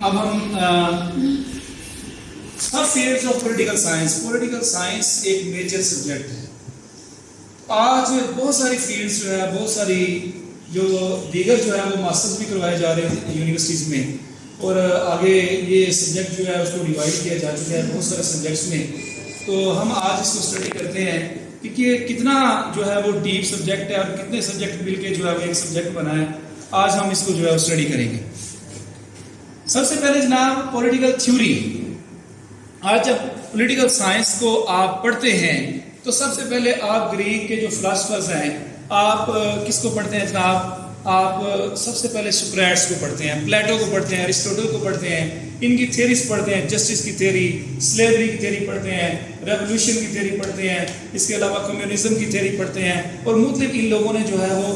اب ہم سب fields of political science ایک میجر سبجیکٹ ہے. آج بہت ساری فیلڈز جو ہے, بہت ساری جو دیگر جو ہے وہ ماسٹرز بھی کروائے جا رہے ہیں یونیورسٹیز میں, اور آگے یہ سبجیکٹ جو ہے اس کو ڈیوائڈ کیا جا چکا ہے بہت سارے سبجیکٹس میں. تو ہم آج اس کو اسٹڈی کرتے ہیں کہ یہ کتنا جو ہے وہ ڈیپ سبجیکٹ ہے اور کتنے سبجیکٹ مل کے جو ہے وہ ایک سبجیکٹ بنا ہے. آج ہم اس کو جو ہے اسٹڈی کریں گے. سب سے پہلے جناب پولیٹیکل تھیوری. آج جب پولیٹیکل سائنس کو آپ پڑھتے ہیں تو سب سے پہلے آپ گریک کے جو فلاسفرز ہیں, آپ کس کو پڑھتے ہیں جناب؟ آپ سب سے پہلے سقراط کو پڑھتے ہیں, پلیٹو کو پڑھتے ہیں, ارسطوٹل کو پڑھتے ہیں. ان کی تھیریز پڑھتے ہیں, جسٹس کی تھیری, سلیوری کی تھیری پڑھتے ہیں, ریولوشن کی تھیری پڑھتے ہیں, اس کے علاوہ کمیونزم کی تھیری پڑھتے ہیں. اور مختلف ان لوگوں نے جو ہے وہ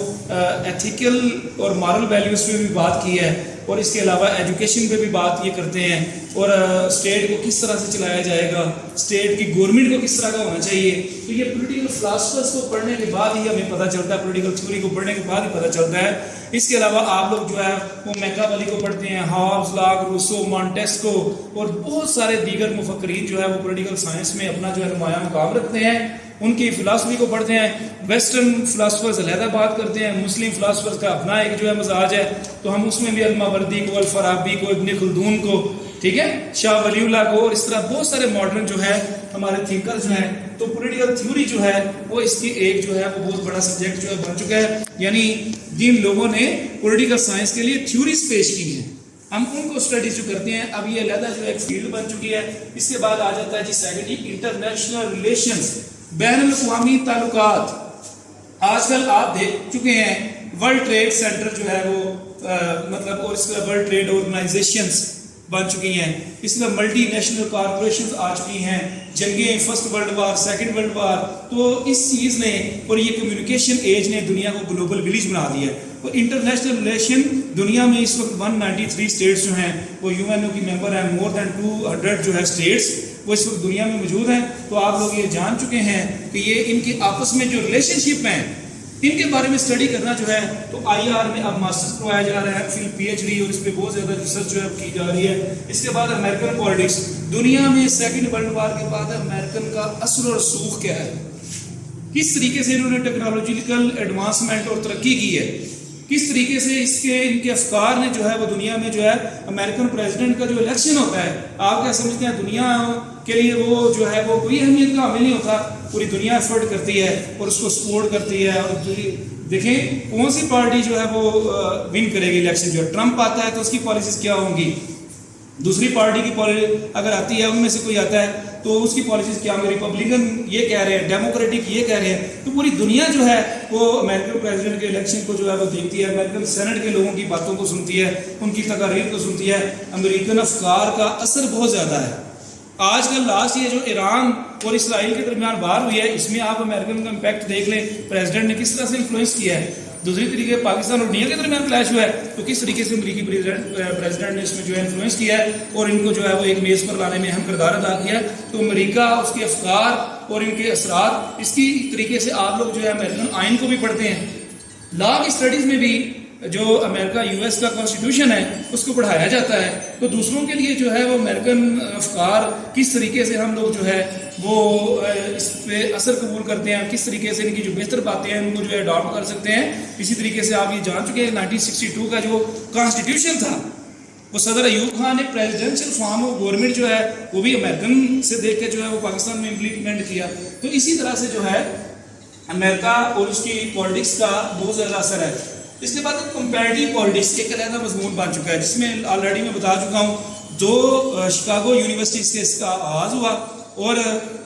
ایتھیکل اور مارل ویلیوز پہ بھی بات کی ہے, اور اس کے علاوہ ایجوکیشن پہ بھی بات یہ کرتے ہیں, اور اسٹیٹ کو کس طرح سے چلایا جائے گا, اسٹیٹ کی گورنمنٹ کو کس طرح کا ہونا چاہیے. تو یہ پولیٹیکل فلاسفرز کو پڑھنے کے بعد ہی ہمیں پتہ چلتا ہے, پولیٹیکل تھیوری کو پڑھنے کے بعد ہی پتہ چلتا ہے. اس کے علاوہ آپ لوگ جو ہے وہ میکاویلی کو پڑھتے ہیں, ہابز, لاک, روسو, مانٹیسکو اور بہت سارے دیگر مفکرین جو ہے وہ پولیٹیکل سائنس میں اپنا جو ہے نمایاں مقام رکھتے ہیں. ان کی فلاسفی کو پڑھتے ہیں. ویسٹرن فلاسفرز علیحدہ بات کرتے ہیں, مسلم فلاسفرز کا اپنا ایک جو ہے مزاج ہے, تو ہم اس میں بھی الماوردی کو, الفارابی کو, ابن خلدون کو, ٹھیک ہے, شاہ ولی اللہ کو, اور اس طرح بہت سارے ماڈرن جو ہے ہمارے تھنکر جو ہیں. تو پولیٹیکل تھیوری جو ہے وہ اس کی ایک جو ہے وہ بہت بڑا سبجیکٹ جو ہے بن چکا ہے. یعنی جن لوگوں نے پولیٹیکل سائنس کے لیے تھیوریز پیش کی ہیں, ہم ان کو اسٹڈیز جو کرتے ہیں. اب یہ علیحدہ جو ایک فیلڈ بن چکی ہے. اس کے بعد آ جاتا ہے جی سیکنڈ, انٹرنیشنل ریلیشنز, بین الاقوامی تعلقات. آج کل آپ دیکھ چکے ہیں ورلڈ ٹریڈ سینٹر جو ہے وہ مطلب, اور اس کا ورلڈ ٹریڈ آرگنائزیشنز بن چکی ہیں. اس میں ملٹی نیشنل کارپوریشنز آ چکی ہیں, جنگیں, first world war, second world war. تو اس چیز نے اور یہ کمیونیکیشن ایج نے دنیا کو گلوبل ولیج بنا دیا ہے. اور انٹرنیشنل ریلیشن دنیا میں اس وقت 193 اسٹیٹس جو ہیں وہ یو این او کی ممبر ہیں. مور دین 200 جو ہے اسٹیٹس وہ اس وقت دنیا میں موجود ہیں. تو آپ لوگ یہ جان چکے ہیں کہ یہ ان کے آپس میں جو ریلیشن شپ ہیں ان کے بارے میں اسٹڈی کرنا جو ہے تو آئی آر میں اب ماسٹرز کروایا جا رہا ہے, پھر پی ایچ ڈی, اور اس پہ بہت زیادہ ریسرچ جو ہے کی جا رہی ہے. اس کے بعد امریکن پالیٹکس. دنیا میں سیکنڈ ورلڈ وار کے بعد امریکن کا اثر و رسوخ کیا ہے, کس طریقے سے انہوں نے ٹیکنالوجیکل ایڈوانسمنٹ اور ترقی کی ہے, کس طریقے سے ان کے افکار نے جو ہے وہ دنیا میں جو ہے امریکن پریزیڈنٹ کا جو الیکشن ہوتا ہے, آپ کیا سمجھتے ہیں دنیا کے لیے وہ جو ہے وہ کوئی اہمیت کا حامل نہیں ہوتا. پوری دنیا ایفرٹ کرتی ہے اور اس کو سپورٹ کرتی ہے. اور دیکھیں کون سی پارٹی جو ہے وہ ون کرے گی الیکشن. جو ہے ٹرمپ آتا ہے تو اس کی پالیسیز کیا ہوں گی, دوسری پارٹی کی اگر آتی ہے ان میں سے کوئی آتا ہے تو اس کی پالیسیز کیا ہوں گی. ریپبلکن یہ کہہ رہے ہیں, ڈیموکریٹک یہ کہہ رہے ہیں. تو پوری دنیا جو ہے وہ امریکن پریزیڈنٹ کے الیکشن کو جو ہے وہ دیکھتی ہے, امریکن سینٹ کے لوگوں کی باتوں کو سنتی ہے, ان کی تقاریر کو سنتی ہے. امریکن افکار کا اثر بہت زیادہ ہے. آج کل لاسٹ یہ جو ایران اور اسرائیل کے درمیان وار ہوئی ہے, اس میں آپ امریکن کا امپیکٹ دیکھ لیں, پریزیڈنٹ نے کس طرح سے انفلوئنس کیا ہے. دوسری طریقے پاکستان اور انڈیا کے درمیان کلیش ہوا ہے, تو کس طریقے سے امریکی پریزیڈنٹ نے اس میں جو ہے انفلوئنس کیا ہے اور ان کو جو ہے وہ ایک میز پر لانے میں اہم کردار ادا کیا ہے. تو امریکہ, اس کے افکار اور ان کے اثرات, اس کی طریقے سے آپ لوگ جو ہے امریکن آئین کو بھی پڑھتے ہیں. لا کی اسٹڈیز میں بھی جو امریکہ یو ایس کا کانسٹیٹیوشن ہے اس کو پڑھایا جاتا ہے. تو دوسروں کے لیے جو ہے وہ امریکن افکار کس طریقے سے ہم لوگ جو ہے وہ اس پہ اثر قبول کرتے ہیں, کس طریقے سے ان کی جو بہتر باتیں ہیں ان کو جو ہے اڈاپٹ کر سکتے ہیں. اسی طریقے سے آپ یہ جان چکے ہیں 1962 کا جو کانسٹیٹیوشن تھا وہ صدر ایوب خان نے پریزیڈنشل فارم آف گورنمنٹ جو ہے وہ بھی امریکن سے دیکھ کے جو ہے وہ پاکستان میں امپلیمنٹ کیا. تو اسی طرح سے جو ہے امریکہ اور اس کی پالیٹکس کا بہت زیادہ اثر ہے. اس کے بعد کمپیریٹیو پالیٹکس ایک علیحدہ مضمون بن چکا ہے, جس میں آلریڈی میں بتا چکا ہوں 2 شکاگو یونیورسٹی سے اس کا آغاز ہوا, اور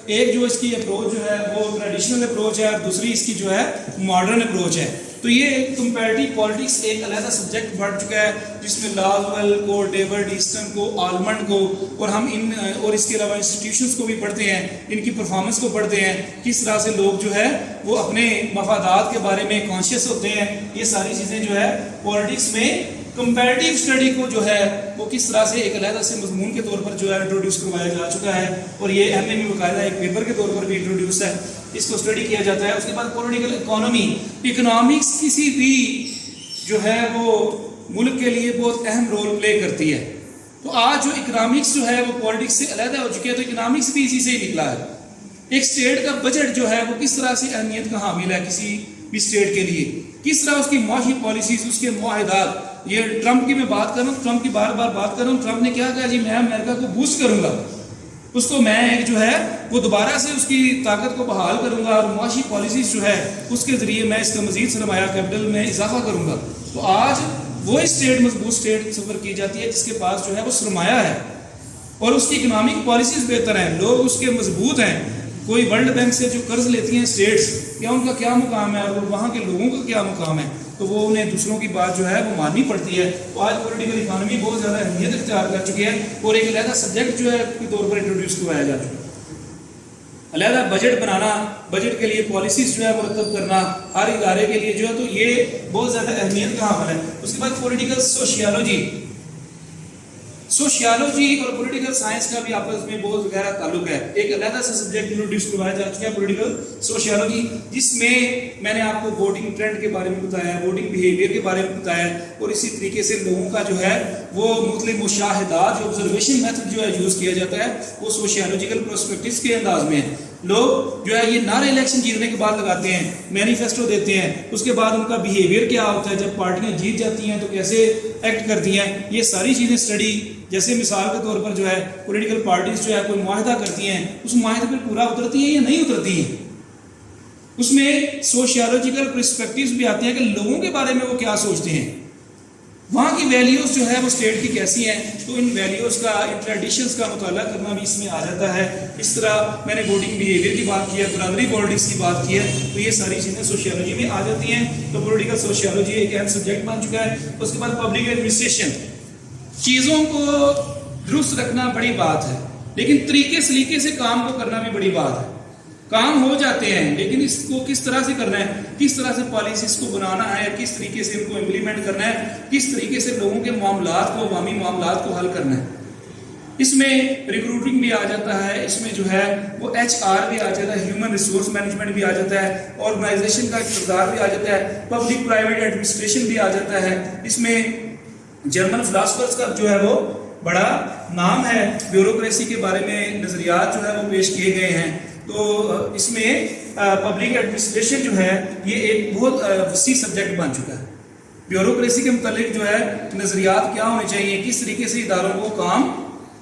ایک جو اس کی اپروچ جو ہے وہ ٹریڈیشنل اپروچ ہے اور دوسری اس کی جو ہے ماڈرن اپروچ ہے. تو یہ کمپیریٹیو پالیٹکس ایک علیحدہ سبجیکٹ بڑھ چکا ہے, جس میں لاویل کو, ڈیوڈ ایسٹن کو, آلمنڈ کو, اور ہم ان اور اس کے علاوہ انسٹیٹیوشنس کو بھی پڑھتے ہیں, ان کی پرفارمنس کو پڑھتے ہیں, کس طرح سے لوگ جو ہے وہ اپنے مفادات کے بارے میں کانشیس ہوتے ہیں. یہ ساری چیزیں جو ہے پالیٹکس میں کمپیریٹیو اسٹڈی کو جو ہے وہ کس طرح سے ایک علیحدہ سے مضمون کے طور پر جو ہے انٹروڈیوس کروایا جا چکا ہے, اور یہ ایم اے میں باقاعدہ ایک پیپر کے طور پر بھی انٹروڈیوس ہے, اس کو اسٹڈی کیا جاتا ہے. اس کے بعد پولیٹیکل اکانومی, اکنامکس کسی بھی جو ہے وہ ملک کے لیے بہت اہم رول پلے کرتی ہے. تو آج جو اکنامکس جو ہے وہ پولیٹکس سے علیحدہ ہو چکی ہے، تو اکنامکس بھی اسی سے ہی نکلا ہے۔ ایک اسٹیٹ کا بجٹ جو ہے وہ کس طرح سے اہمیت کا حامل ہے کسی بھی اسٹیٹ کے لیے، کس طرح اس کی معاشی پالیسیز، اس کے معاہدات۔ یہ ٹرمپ کی میں بات کر رہا ہوں، ٹرمپ کی بار بار بات کر رہا ہوں، ٹرمپ نے کیا کہا جی میں امریکہ کو بوسٹ کروں گا، اس کو میں ایک جو ہے وہ دوبارہ سے اس کی طاقت کو بحال کروں گا، اور معاشی پالیسیز جو ہے اس کے ذریعے میں اس کا مزید سرمایہ کیپٹل میں اضافہ کروں گا۔ تو آج وہ اسٹیٹ مضبوط اسٹیٹ سفر کی جاتی ہے جس کے پاس جو ہے وہ سرمایہ ہے اور اس کی اکنامک پالیسیز بہتر ہیں، لوگ اس کے مضبوط ہیں۔ کوئی ورلڈ بینک سے جو قرض لیتی ہیں اسٹیٹس، کیا ان کا کیا مقام ہے اور وہاں کے لوگوں کا کیا مقام ہے، تو وہ انہیں دوسروں کی بات جو ہے وہ ماننی پڑتی ہے۔ تو آج پولیٹیکل اکانومی بہت زیادہ اہمیت اختیار کر چکی ہے اور ایک علیحدہ سبجیکٹ جو ہے کے طور پر انٹروڈیوس کروایا جا چکا ہے۔ علیحدہ بجٹ بنانا، بجٹ کے لیے پالیسیز جو ہے مرتب کرنا ہر ادارے کے لیے جو ہے، تو یہ بہت زیادہ اہمیت کا حامل ہے۔ اس کے بعد پولیٹیکل سوشیالوجی، سوشیالوجی اور پولیٹیکل سائنس کا بھی آپس میں بہت گہرا تعلق ہے۔ ایک علیحدہ سے سبجیکٹ انٹروڈیوس کروایا جا چکا ہے پولیٹیکل سوشیالوجی، جس میں نے آپ کو ووٹنگ ٹرینڈ کے بارے میں بتایا ہے، ووٹنگ بیہیویئر کے بارے میں بتایا ہے، اور اسی طریقے سے لوگوں کا جو ہے وہ مختلف مشاہدات، جو آبزرویشن میتھڈ جو ہے یوز کیا جاتا ہے وہ سوشیالوجیکل پرسپیکٹس کے انداز میں ہے۔ لوگ جو ہے یہ نعرے الیکشن جیتنے کے بعد لگاتے ہیں، مینیفیسٹو دیتے ہیں، اس کے بعد ان کا بیہیویئر کیا ہوتا ہے، جب پارٹیاں جیت جاتی ہیں تو کیسے ایکٹ کرتی ہیں، یہ ساری چیزیں اسٹڈی۔ جیسے مثال کے طور پر جو ہے پولیٹیکل پارٹیز جو ہے کوئی معاہدہ کرتی ہیں، اس معاہدے پر پورا اترتی ہیں یا نہیں اترتی ہیں، اس میں سوشیالوجیکل پرسپیکٹیوز بھی آتے ہیں کہ لوگوں کے بارے میں وہ کیا سوچتے ہیں، وہاں کی ویلیوز جو ہے وہ اسٹیٹ کی کیسی ہیں، تو ان ویلیوز کا، ان ٹریڈیشنز کا مطالعہ کرنا بھی اس میں آ جاتا ہے۔ اس طرح میں نے ووٹنگ بیہیویئر کی بات کی ہے، برادری پالیٹکس کی بات کی ہے، تو یہ ساری چیزیں سوشیالوجی میں آ جاتی ہیں۔ تو پولیٹیکل سوشیالوجی ایک اہم سبجیکٹ بن چکا ہے۔ اس کے بعد پبلک ایڈمنسٹریشن، چیزوں کو درست رکھنا بڑی بات ہے، لیکن طریقے سلیقے سے کام کو کرنا بھی بڑی بات ہے۔ کام ہو جاتے ہیں لیکن اس کو کس طرح سے کرنا ہے، کس طرح سے پالیسیز کو بنانا ہے، کس طریقے سے ان کو امپلیمنٹ کرنا ہے، کس طریقے سے لوگوں کے معاملات کو، عوامی معاملات کو حل کرنا ہے۔ اس میں ریکروٹنگ بھی آ جاتا ہے، اس میں جو ہے وہ HR بھی آ جاتا ہے، ہیومن ریسورس مینجمنٹ بھی آ جاتا ہے، آرگنائزیشن کا کردار بھی آ جاتا ہے، پبلک پرائیویٹ ایڈمنسٹریشن بھی آ جاتا ہے۔ اس میں جرمن فلاسفرز کا جو ہے وہ بڑا نام ہے، بیوروکریسی کے بارے میں نظریات جو ہے وہ پیش کیے گئے ہیں۔ تو اس میں پبلک ایڈمنسٹریشن جو ہے یہ ایک بہت وسیع سبجیکٹ بن چکا ہے۔ بیوروکریسی کے متعلق جو ہے نظریات کیا ہونے چاہیے، کس طریقے سے اداروں کو کام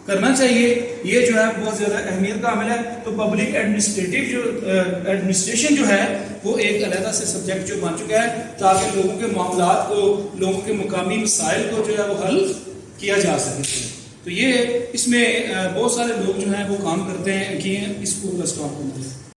کرنا چاہیے، یہ جو ہے بہت زیادہ اہمیت کا عامل ہے۔ تو پبلک ایڈمنسٹریشن جو ہے وہ ایک علیحدہ سے سبجیکٹ جو بن چکا ہے، تاکہ لوگوں کے معاملات کو، لوگوں کے مقامی مسائل کو جو ہے وہ حل کیا جا سکے۔ تو یہ اس میں بہت سارے لوگ جو ہیں وہ کام کرتے ہیں کہ اس کو اسٹاپ کرنا ہے۔